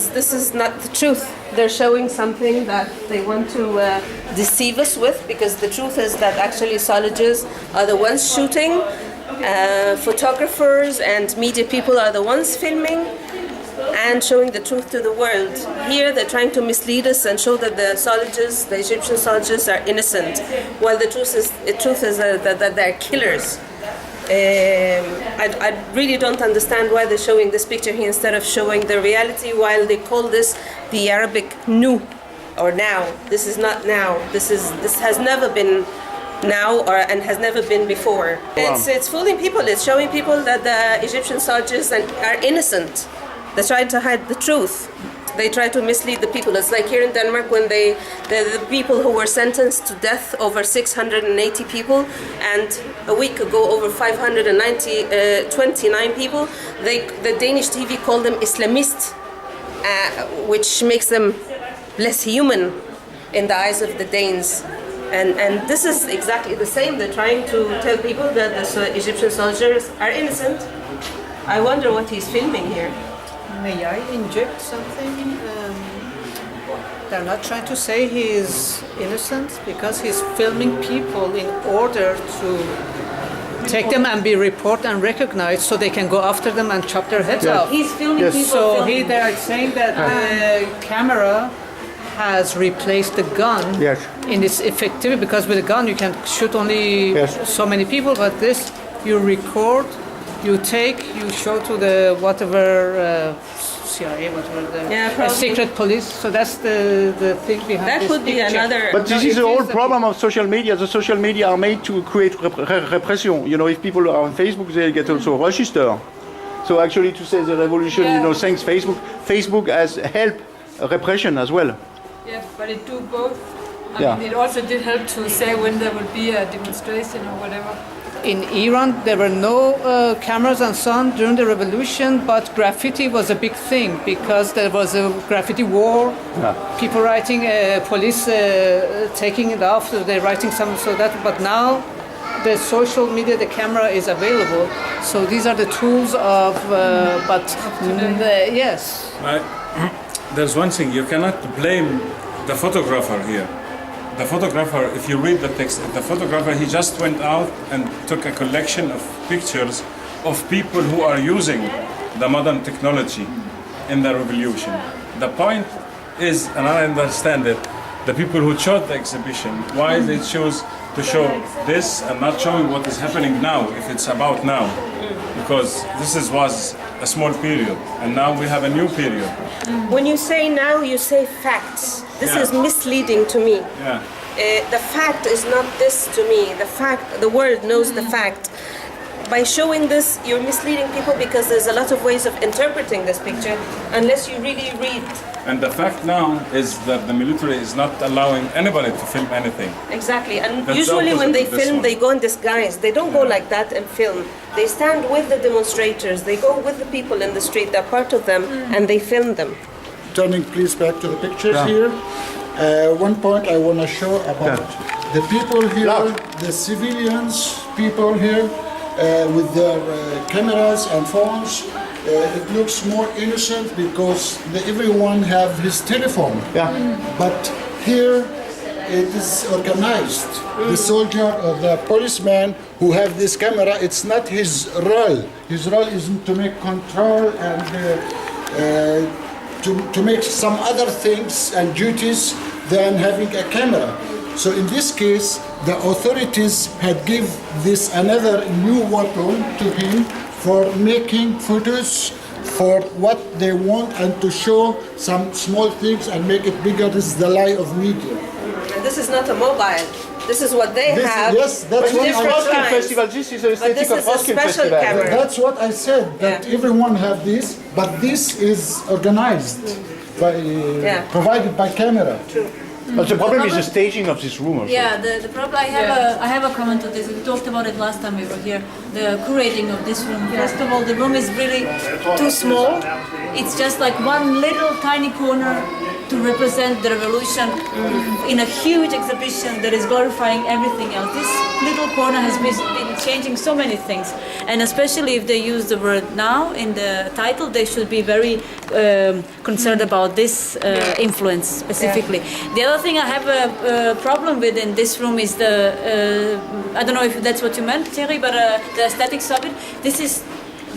This is not the truth. They're showing something that they want to deceive us with, because the truth is that actually soldiers are the ones shooting, photographers and media people are the ones filming and showing the truth to the world. Here they're trying to mislead us and show that the soldiers, the Egyptian soldiers, are innocent, while the truth is that they're killers. I really don't understand why they're showing this picture here instead of showing the reality, while they call this the Arabic nu or now. This is not now. This has never been now and has never been before. It's fooling people. It's showing people that the Egyptian soldiers are innocent. They're trying to hide the truth. They try to mislead the people. It's like here in Denmark when the people who were sentenced to death, over 680 people, and a week ago over 529 people, the Danish TV called them Islamist, which makes them less human in the eyes of the Danes. And this is exactly the same. They're trying to tell people that the Egyptian soldiers are innocent. I wonder what he's filming here. May I inject something? They're not trying to say he is innocent because he's filming people in order to take them and be reported and recognized so they can go after them and chop their heads off. He's filming people. So they're saying that the camera has replaced the gun in its effectivity, because with a gun you can shoot only so many people, but this you record, you show to the whatever CIA, whatever the secret police. So that's the thing behind that. This Could be picture. another. But this is the whole problem of social media. The social media are made to create repression. You know, if people are on Facebook, they get also registered. So actually, to say the revolution, thanks Facebook. Facebook has helped repression as well. Yeah, but it do both. I mean, it also did help to say when there would be a demonstration or whatever. In Iran, there were no cameras and so on during the revolution, but graffiti was a big thing because there was a graffiti war. People writing, police taking it off, they're writing some, so that. But now, the social media, the camera is available. So these are the tools of. Yes. There's one thing, you cannot blame the photographer here. The photographer, if you read the text, the photographer, he just went out and took a collection of pictures of people who are using the modern technology in the revolution. The point is, and I understand it, the people who chose the exhibition, why they choose to show this and not showing what is happening now, if it's about now. Because was a small period, and now we have a new period. When you say now, you say facts. This is misleading to me. The fact is not this to me. The world knows the fact. By showing this, you're misleading people because there's a lot of ways of interpreting this picture, unless you really read. And the fact now is that the military is not allowing anybody to film anything. Exactly, and That's usually when they film, one. they go in disguise. They don't go like that and film. They stand with the demonstrators. They go with the people in the street. They're part of them, and they film them. Turning please back to the pictures here. One point I want to show about the people here, the civilians, people here with their cameras and phones. It looks more innocent because everyone have his telephone. But here it is organized. The soldier or the policeman who have this camera, it's not his role. His role is to make control and to make some other things and duties than having a camera. So in this case, the authorities had give this another new weapon to him for making photos for what they want and to show some small things and make it bigger. This is the lie of media. And this is not a mobile. This is what they have. Yes, that's what Roskilde Festival. This is a aesthetic of Roskilde Festival. Camera. That's what I said, that everyone have this, but this is organized, by, provided by camera. True. But the problem is the staging of this room also. Yeah, the problem, I have a comment on this. We talked about it last time we were here. the curating of this room. First of all, the room is really too small. It's just like one little tiny corner to represent the revolution in a huge exhibition that is glorifying everything else. This little corner has been changing so many things, and especially if they use the word now in the title, they should be very concerned about this influence specifically. The other thing I have a problem with in this room is the, I don't know if that's what you meant, Thierry, but the aesthetics of it. This is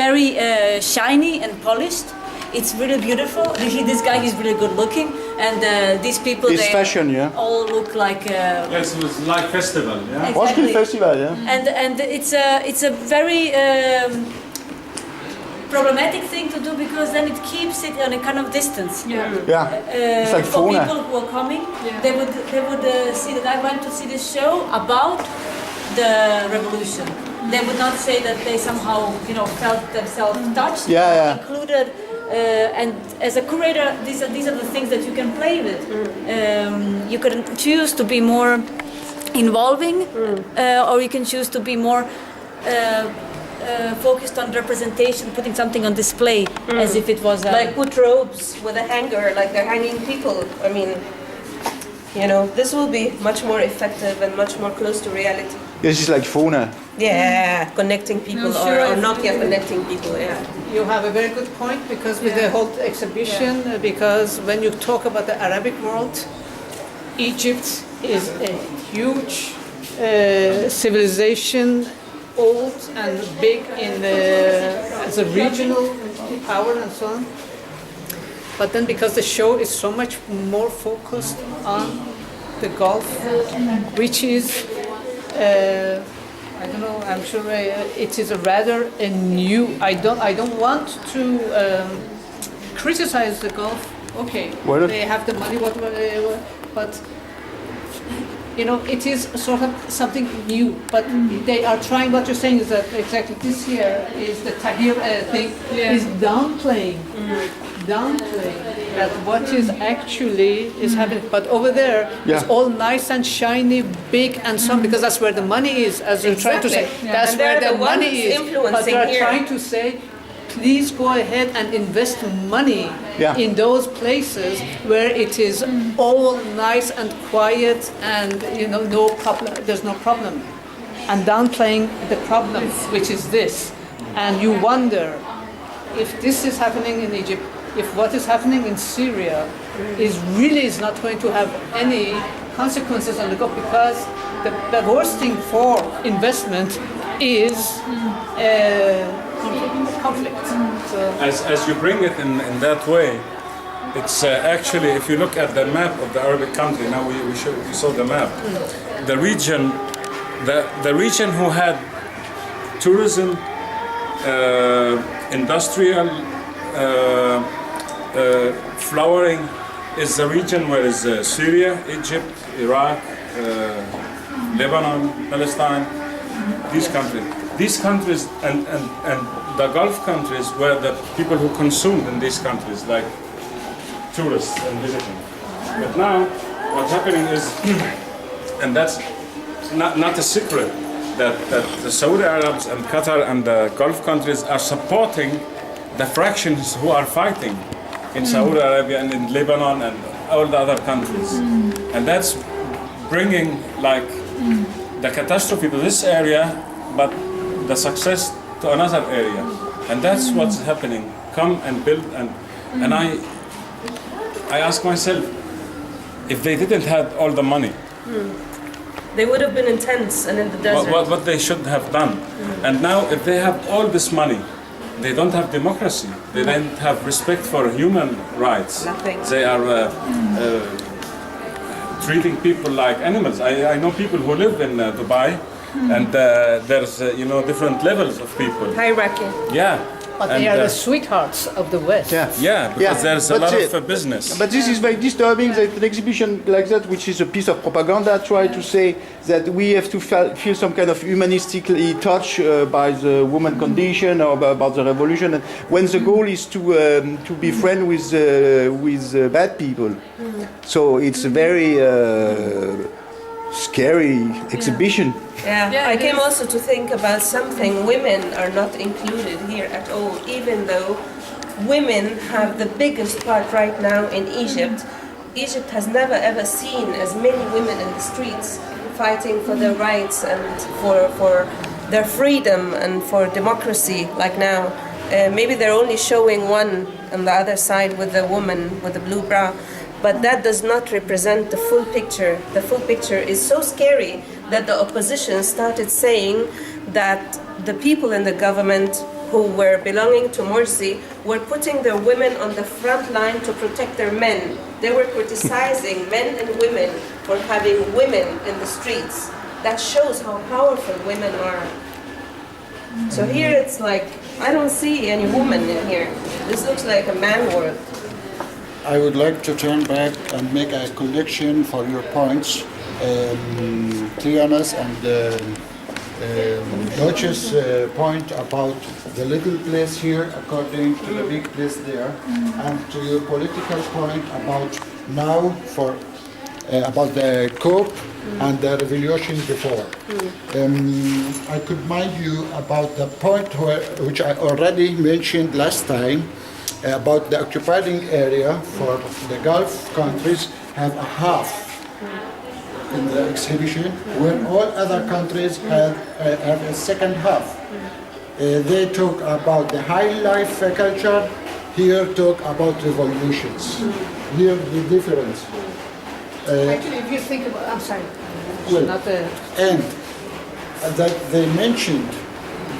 very shiny and polished. It's really beautiful. This guy is really good looking, and these people It's fashion, yeah. all look like. Yes, it was like festival, yeah. Exactly. Roskilde Festival, yeah. And it's a very problematic thing to do, because then it keeps it on a kind of distance. Yeah. It's like for fauna. people who are coming, they would see that I went to see this show about the revolution. They would not say that they somehow felt themselves touched. Included. And as a curator, these are the things that you can play with. You can choose to be more involving, or you can choose to be more focused on representation, putting something on display as if it was like put robes with a hanger, like they're hanging people. I mean, this will be much more effective and much more close to reality. This is like fauna. Yeah, connecting people, or not yet connecting people. Yeah. You have a very good point, because with the whole exhibition, because when you talk about the Arabic world, Egypt is a huge civilization, old and big as a regional power and so on. But then because the show is so much more focused on the Gulf, which is I don't know. I'm sure it is rather a new. I don't want to criticize the Gulf. Okay, they have the money, but it is sort of something new. But they are trying. What you're saying is that exactly this year is the Tahrir thing is downplaying that what is actually is happening. But over there, it's all nice and shiny, big and so on, because that's where the money is, as you're trying to say. That's where the money is. But they're trying to say, please go ahead and invest money in those places where it is all nice and quiet and no problem. There's no problem, and downplaying the problem, which is this. And you wonder if this is happening in Egypt, if what is happening in Syria is not going to have any consequences on the Gulf, because the worst thing for investment is conflict. So As you bring it in that way, it's actually, if you look at the map of the Arabic country, now we saw the map, the region who had tourism, industrial, flowering, is the region where is Syria, Egypt, Iraq, Lebanon, Palestine, these countries and the Gulf countries were the people who consumed in these countries, like tourists and visiting. But now what's happening is, and that's not a secret, that the Saudi Arabs and Qatar and the Gulf countries are supporting the fractions who are fighting in Saudi Arabia and in Lebanon and all the other countries. And that's bringing like the catastrophe to this area, but the success to another area. And that's what's happening. Come and build, and I ask myself, if they didn't have all the money, they would have been in tents and in the desert. What they should have done. And now if they have all this money, they don't have democracy. They don't have respect for human rights. Nothing. They are treating people like animals. I know people who live in Dubai, and there's different levels of people. Hierarchy. Yeah. But they are the sweethearts of the West. Yeah, because there's a lot of business. But this is very disturbing that an exhibition like that, which is a piece of propaganda, try to say that we have to feel some kind of humanistically touch by the woman condition or about the revolution, and when the goal is to be friend with bad people. So it's very scary exhibition. Yeah, I came also to think about something. Women are not included here at all, even though women have the biggest part right now in Egypt. Egypt has never ever seen as many women in the streets fighting for their rights and for their freedom and for democracy like now. Maybe they're only showing one on the other side with the woman with the blue bra, but that does not represent the full picture. The full picture is so scary that the opposition started saying that the people in the government who were belonging to Morsi were putting their women on the front line to protect their men. They were criticizing men and women for having women in the streets. That shows how powerful women are. So here it's like, I don't see any woman in here. This looks like a man world. I would like to turn back and make a connection for your points. Triana's and Deutsche's point about the little place here according to the big place there, and to your political point about now for about the COP and the revolution before. I could mind you about the point which I already mentioned last time about the occupying area for the Gulf countries have a half in the exhibition, when all other countries have a second half. They talk about the high life culture, here talk about revolutions. Here the difference. Actually, if you think about, I'm sorry, Well, not the... and that they mentioned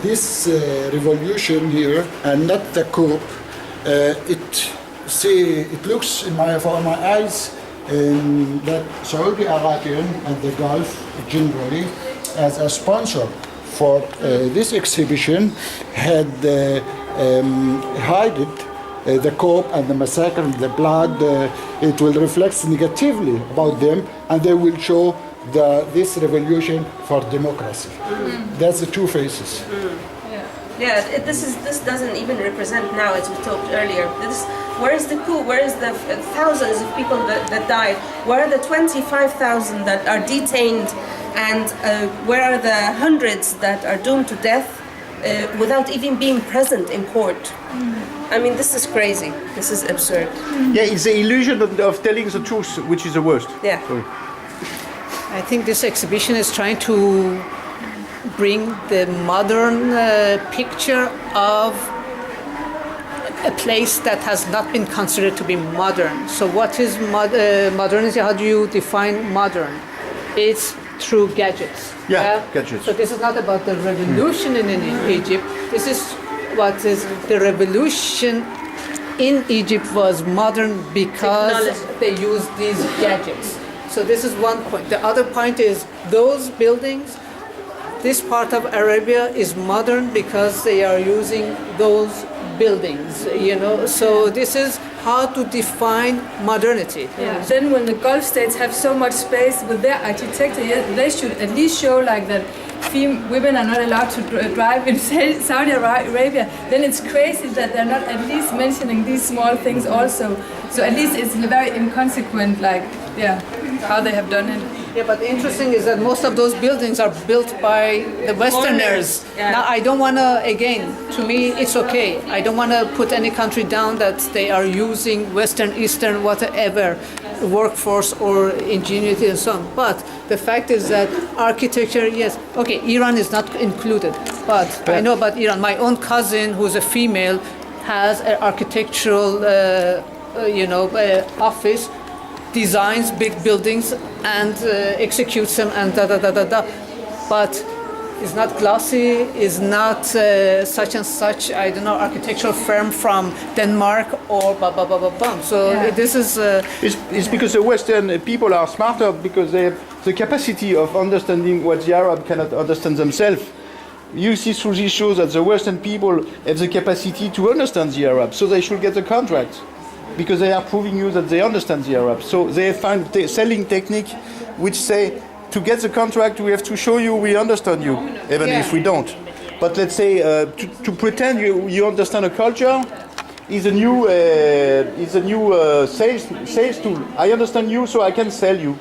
this revolution here and not the coup. It looks for my eyes that Saudi Arabian and the Gulf generally, as a sponsor for this exhibition, had hidden the coup and the massacre and the blood. It will reflect negatively about them, and they will show this revolution for democracy. That's the two faces. This doesn't even represent now, as we talked earlier. Where is the coup? Where is the thousands of people that died? Where are the 25,000 that are detained? And where are the hundreds that are doomed to death without even being present in court? I mean, this is crazy. This is absurd. Yeah, it's the illusion of telling the truth, which is the worst. Yeah. Sorry. I think this exhibition is trying to bring the modern picture of a place that has not been considered to be modern. So what is modernity? How do you define modern? It's through gadgets. Yeah, gadgets. So this is not about the revolution in Egypt. This is what is the revolution in Egypt was modern because they used these gadgets. So this is one point. The other point is those buildings, this part of Arabia is modern because they are using those buildings, So this is how to define modernity. Yeah. Then when the Gulf states have so much space with their architecture, they should at least show like that women are not allowed to drive in Saudi Arabia. Then it's crazy that they're not at least mentioning these small things also. So at least it's very inconsequent, how they have done it. Yeah, but the interesting is that most of those buildings are built by the Westerners. Yeah. Now, I don't want to, again, to me, it's okay. I don't want to put any country down that they are using Western, Eastern, whatever, workforce or ingenuity and so on. But the fact is that architecture, yes, okay, Iran is not included. But I know about Iran. My own cousin, who's a female, has an architectural, office, designs big buildings and executes them and but it's not glossy, is not such and such, I don't know, architectural firm from Denmark or So this is... It's because the Western people are smarter because they have the capacity of understanding what the Arab cannot understand themselves. You see through these shows that the Western people have the capacity to understand the Arab, so they should get the contract. Because they are proving you that they understand the Arab. So they find selling technique which say, to get the contract we have to show you we understand you, even if we don't. But let's say to pretend you understand a culture is a new sales tool. I understand you, so I can sell you.